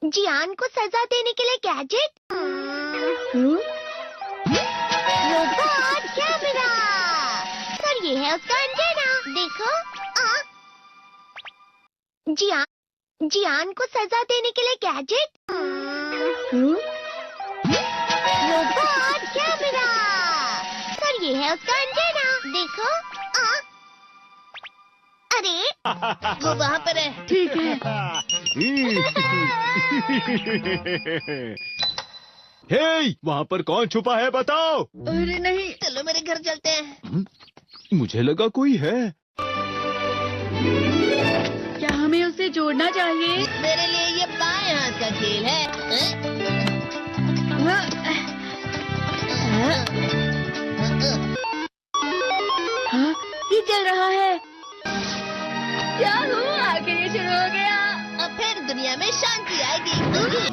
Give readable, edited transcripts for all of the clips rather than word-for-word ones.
जियान को सजा देने के लिए गैजेट। Robot camera. सर ये है उसका एंटेना। देखो। जियान को सजा देने के लिए गैजेट। Robot camera. सर ये है उसका एंटेना। देखो। अरे वो वहाँ पर है। ठीक है। हे, वहाँ पर कौन छुपा है बताओ। अरे नहीं। चलो मेरे घर चलते हैं। मुझे लगा कोई है। क्या हमें उसे जोड़ना चाहिए? मेरे लिए ये बाएं हाथ का खेल है। हाँ, ये चल रहा है। क्या हुआ? आखिर ये शुरू हो गया। अब फिर दुनिया में शांति आएगी।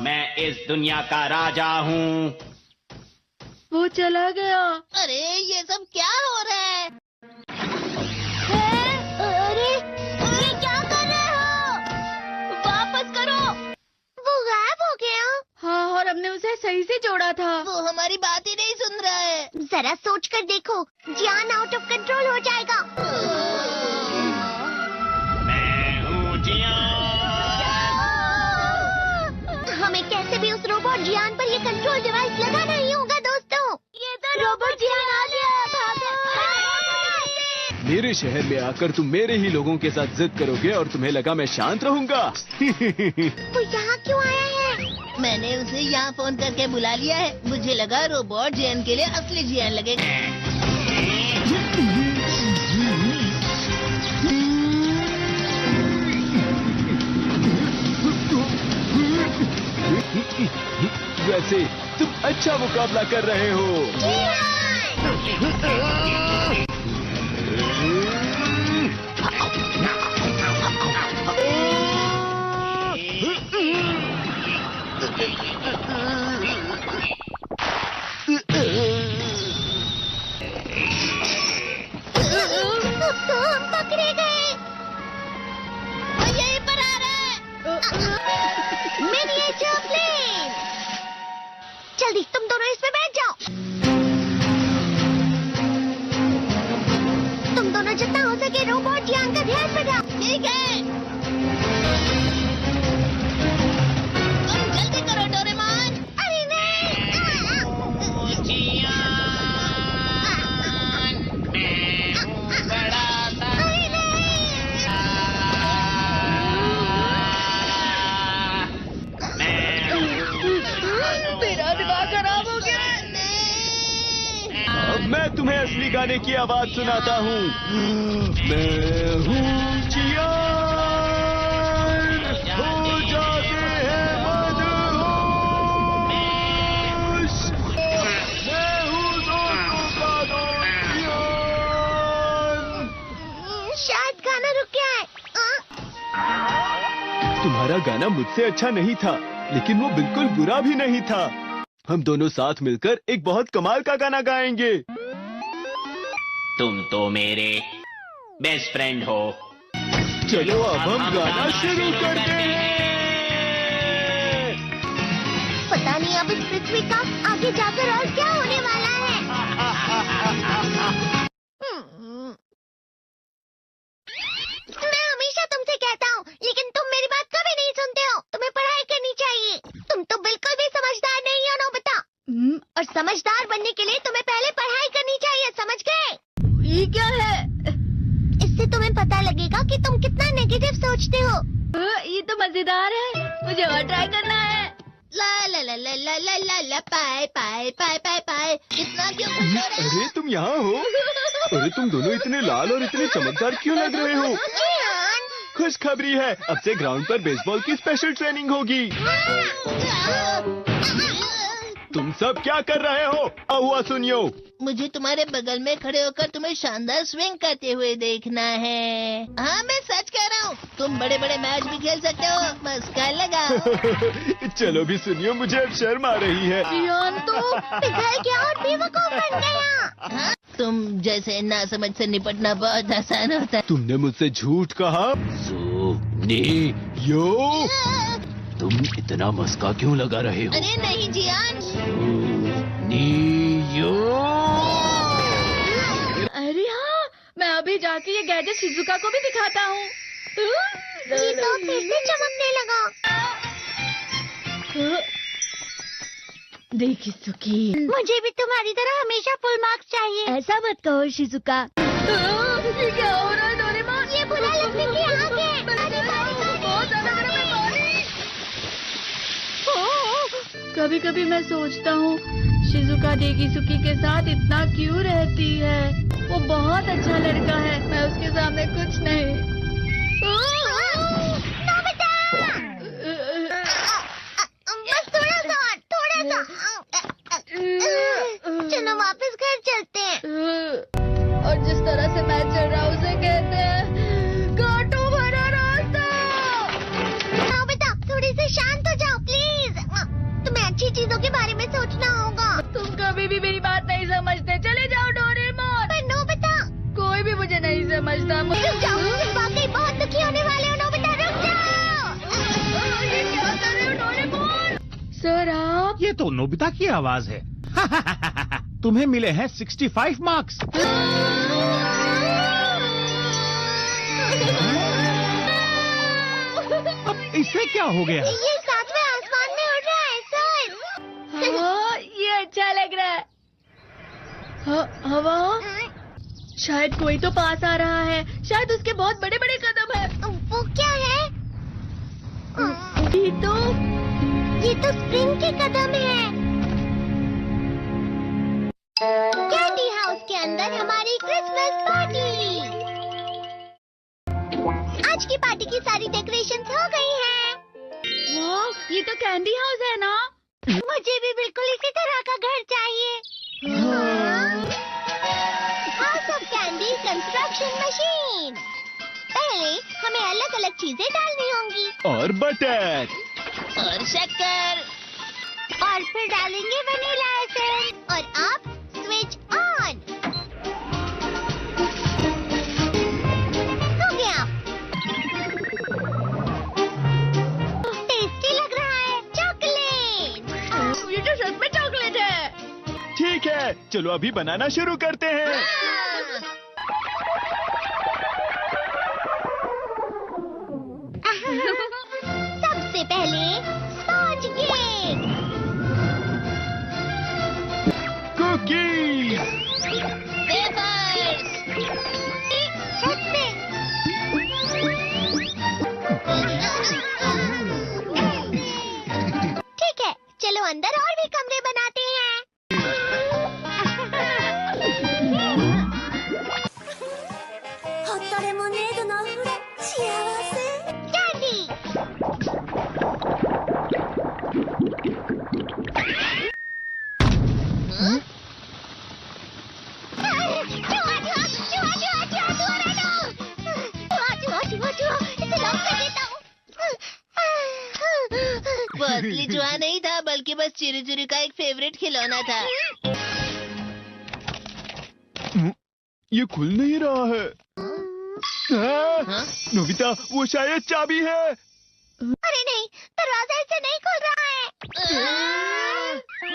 मैं इस दुनिया का राजा हूँ। वो चला गया। अरे ये सब क्या हो रहा है? अरे ये क्या कर रहे हो? वापस करो। वो गायब हो गया। हाँ, और हमने उसे सही से जोड़ा था। वो हमारी बात ही नहीं सुन रहा है। जरा सोच कर देखो, जियान आउट ऑफ कंट्रोल हो जाएगा। मैं हूँ जियान। हमें कैसे भी उस रोबोट जियान पर ये कंट्रोल डिवाइस लगाना ही होगा दोस्तों। ये तो रोबोट जियान आ गया। मेरे शहर में आकर तुम मेरे ही लोगों के साथ जिद करोगे और तुम्हें लगा मैं शांत रहूंगा। वो यहाँ क्यों आया है? मैंने उसे यहाँ फोन करके बुला लिया है। मुझे लगा रोबोट जियान के लिए असली जियान लगेगा। वैसे तुम अच्छा मुकाबला कर रहे हो। तो हम पकड़े गए। वो यहीं पर आ रहा है। Miniature plane. जल्दी तुम दोनों इसमें बैठ जाओ। तुम दोनों जितना हो सके रोबोट जियान का ध्यान रखना। ठीक है। तुम जल्दी करो डोरेमोन। अरे नहीं। जियान, मैं हूँ बड़ा सा। अरे नहीं। मेरा दिमाग खराब हो गया। अब मैं तुम्हें असली गाने की आवाज सुनाता हूँ। मैं हूँ जियान, हो जाते हैं मदहोश। मैं हूँ दोस्तों का दोस्त जियान। शायद गाना रुक गया है। तुम्हारा गाना मुझसे अच्छा नहीं था, लेकिन वो बिल्कुल बुरा भी नहीं था। हम दोनों साथ मिलकर एक बहुत कमाल का गाना गाएंगे। तुम तो मेरे बेस्ट फ्रेंड हो। चलो अब हम गाना शुरू करते हैं। पता नहीं अब इस पृथ्वी का आगे जाकर और क्या होने वाला है। मैं हमेशा तुमसे कहता हूँ, लेकिन तुम मेरी बात कभी नहीं सुनते हो। तुम्हें पढ़ाई करनी चाहिए। तुम तो बिल्कुल भी समझदार नहीं हो नोबिता। और समझदार बनने के लिए तुम्हें पहले पढ़ाई करनी चाहिए, समझ गए? ये क्या है? इससे तुम्हें पता लगेगा कि तुम कितना नेगेटिव सोचते हो। ये तो मजेदार है। मुझे और ट्राई करना है। ला ला ला ला ला ला ला ला पाए पाए पाए पाए पाए। इतना क्यों खुश हो रहे हो? अरे तुम यहाँ हो? अरे तुम दोनों इतने लाल और इतने चमकदार क्यों लग रहे हो? जियान। खुशखबरी है, अब से ग्राउंड पर बेसबॉल की स्पेशल ट्रेनिंग होगी। तुम सब क्या कर रहे हो? हुआ सुनियो। मुझे तुम्हारे बगल में खड़े होकर तुम्हें शानदार स्विंग करते हुए देखना है। हाँ मैं सच कह रहा हूँ। तुम बड़े बड़े मैच भी खेल सकते हो। मस्का लगाओ। चलो भी सुनियो, मुझे अब शर्म आ रही है। जियान तो पिघल गया और बेवकूफ बन गया। हाँ? तुम जैसे नासमझ से निपटना बहुत आसान होता है। तुमने मुझसे झूठ कहा। यो तुम इतना मस्का क्यों लगा रहे हो? अरे नहीं जियान। नियो। अरे हाँ, मैं अभी जाके ये गैजेट शिजुका को भी दिखाता हूँ। ये तो फिर से चमकने लगा। देखी सुकी, मुझे भी तुम्हारी तरह हमेशा फुल मार्क्स चाहिए। ऐसा मत कहो शिजुका। ये क्या हो रहा है डोरेमोन? ये बुरा लगने की आग है। बहुत ज्यादा गर्म है पानी। कभी कभी मैं सोचता हूँ शिजुका डेकिसुकी के साथ इतना क्यों रहती है। वो बहुत अच्छा लड़का है, मैं उसके सामने कुछ नहीं। नोबिता! बस थोड़ा सा। चलो वापस घर चलते हैं। और जिस तरह से मैं चल रहा हूँ उसे कहते हैं कांटों भरा रास्ता। नोबिता, थोड़ी सी शांत हो जाओ प्लीज। तुम्हें अच्छी चीजों के बारे में सोचना होगा। तुम कभी भी मेरी बात नहीं समझते। चले जाओ डोरेमोन। पर नोबिता, कोई भी मुझे नहीं समझता। रुक जाओ, तुम वाकई बहुत दुखी होने वाले हो। नोबिता रुक जाओ। ये क्या कर रहे हो डोरेमोन? सर आप? ये तो नोबिता की आवाज है। तुम्हें मिले हैं 65 मार्क्स। अब इसे क्या हो गया? ये सातवें आसमान में उड़ रहा है सर। हाँ, ये अच्छा लग रहा है। हवा? शायद कोई तो पास आ रहा है। शायद उसके बहुत बड़े बड़े कदम है। वो क्या है? ये तो स्प्रिंग के कदम है। कैंडी हाउस के अंदर हमारी क्रिसमस पार्टी। आज की पार्टी की सारी डेकोरेशंस हो गई हैं। वाह, ये तो कैंडी हाउस है ना? मुझे भी बिल्कुल इसी तरह का घर चाहिए। House of candy construction machine. पहले हमें अलग अलग चीजें डालनी होंगी। और बटर। और शक्कर। और फिर डालेंगे वनीला एसेंस। और अब स्विच ऑन। हो गया। टेस्टी लग रहा है। चॉकलेट। ये तो सच में चॉकलेट है। ठीक है, चलो अभी बनाना शुरू करते हैं। सबसे पहले स्पॉन्ज केक। कुकीज। वेफर्स। छत पे। ठीक है, चलो अंदर और भी कमरे बनाते हैं। कैंडी। वो असली चूहा नहीं था, बल्कि बस चिरी चिरी का एक फेवरेट खिलौना था। ये खुल नहीं रहा है। नोबिता, वो शायद चाबी है। अरे नहीं, दरवाजा इससे नहीं खुल रहा है।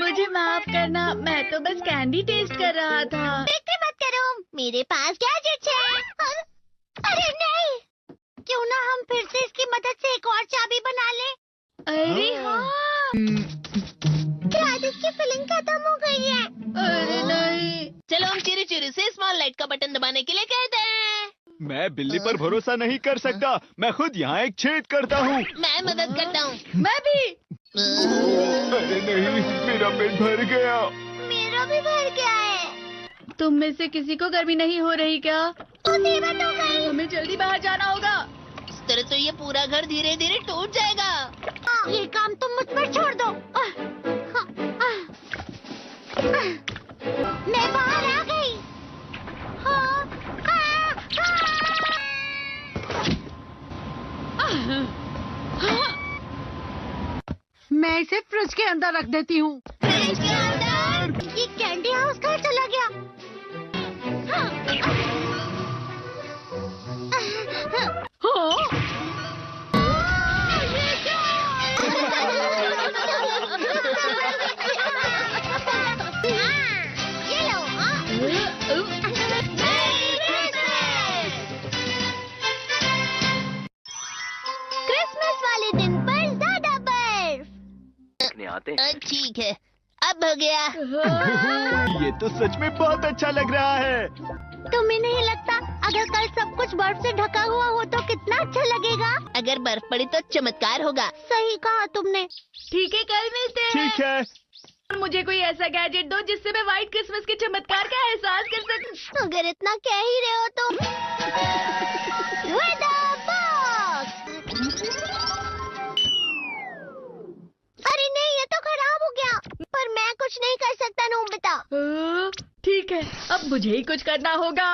मुझे माफ करना, मैं तो बस कैंडी टेस्ट कर रहा था। फिक्र मत करो, मेरे पास गैजेट्स है। अरे नहीं, क्यों ना हम फिर से इसकी मदद से एक और चाबी बना लें। अरे हाँ। शायद इसकी फिलिंग खत्म हो गई है। अरे नहीं। चलो हम चिरी चिरी से स्मॉल लाइट का बटन दबाने के लिए कहते हैं। मैं बिल्ली पर भरोसा नहीं कर सकता। मैं खुद यहाँ एक छेद करता हूँ। मैं मदद करता हूँ। मैं भी। अरे नहीं, मेरा पेट भर गया। मेरा भी भर गया है। तुम में से किसी को गर्मी नहीं हो रही क्या? मुसीबत हो गई। हमें जल्दी बाहर जाना होगा। इस तरह तो ये पूरा घर धीरे धीरे टूट जाएगा। ये काम तुम मुझ पर छोड़ दो। मैं बाहर आ गई। मैं इसे फ्रिज के अंदर रख देती हूँ। फ्रिज के अंदर? ये कैंडी हाउस कहाँ चला गया? हाँ? ये क्या? देखने आते हैं। ठीक है, अब हो गया। ये तो सच में बहुत अच्छा लग रहा है। तुम्हें नहीं लगता अगर कल सब कुछ बर्फ से ढका हुआ हो तो कितना अच्छा लगेगा? अगर बर्फ पड़ी तो चमत्कार होगा। सही कहा तुमने। ठीक है, कल मिलते हैं। ठीक है। मुझे कोई ऐसा गैजेट दो जिससे मैं व्हाइट क्रिसमस के चमत्कार का एहसास कर सकूं। अगर इतना कह ही रहे हो तो वेदर बॉक्स। अरे नहीं, ये तो खराब हो गया। पर मैं कुछ नहीं कर सकता नोबिता। ठीक है, अब मुझे ही कुछ करना होगा।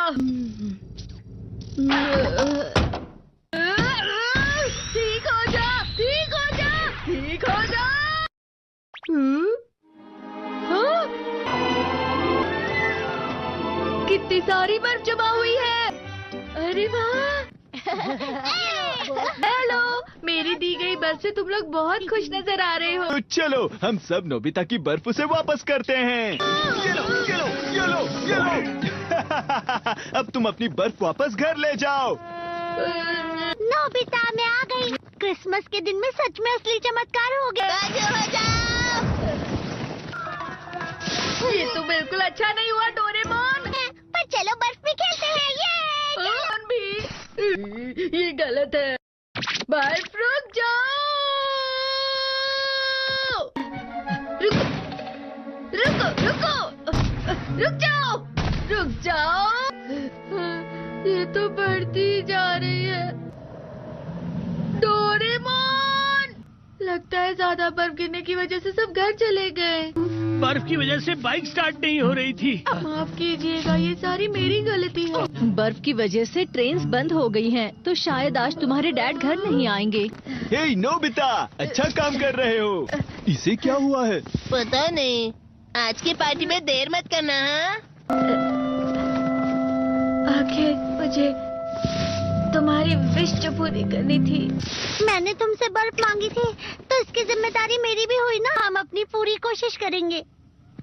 ठीक हो जा, ठीक हो जा, ठीक हो जा। हाँ? कितनी सारी बर्फ जमा हुई है। अरे वाह। हेलो, मेरी दी गई बर्फ से तुम लोग बहुत खुश नजर आ रहे हो। तो चलो हम सब नोबिता की बर्फ उसे वापस करते हैं। ये लो, ये लो, ये लो, ये लो। अब तुम अपनी बर्फ वापस घर ले जाओ। नोबिता, मैं आ गई। क्रिसमस के दिन में सच में असली चमत्कार हो गया। बाजू हो जाओ। ये तो बिल्कुल अच्छा नहीं हुआ डोरेमोन। पर चलो बर्फ में खेलते हैं। ये कौन भी? ये गलत है। बर्फ रुक जाओ। रुको, रुको, रुको, रुक जाओ, रुक जाओ। ये तो बढ़ती जा रही है। डोरेमोन, लगता है ज्यादा बर्फ गिरने की वजह से सब घर चले गए। बर्फ की वजह से बाइक स्टार्ट नहीं हो रही थी। माफ कीजिएगा, ये सारी मेरी गलती है। बर्फ की वजह से ट्रेन्स बंद हो गई हैं, तो शायद आज तुम्हारे डैड घर नहीं आएंगे। हे नोबिता, अच्छा काम कर रहे हो। इसे क्या हुआ है? पता नहीं, आज की पार्टी में देर मत करना। हाँ, आखिर मुझे तुम्हारी विश जो पूरी करनी थी। मैंने तुमसे बर्फ मांगी थी, तो इसकी जिम्मेदारी मेरी भी हुई ना। हम अपनी पूरी कोशिश करेंगे।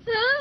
हाँ?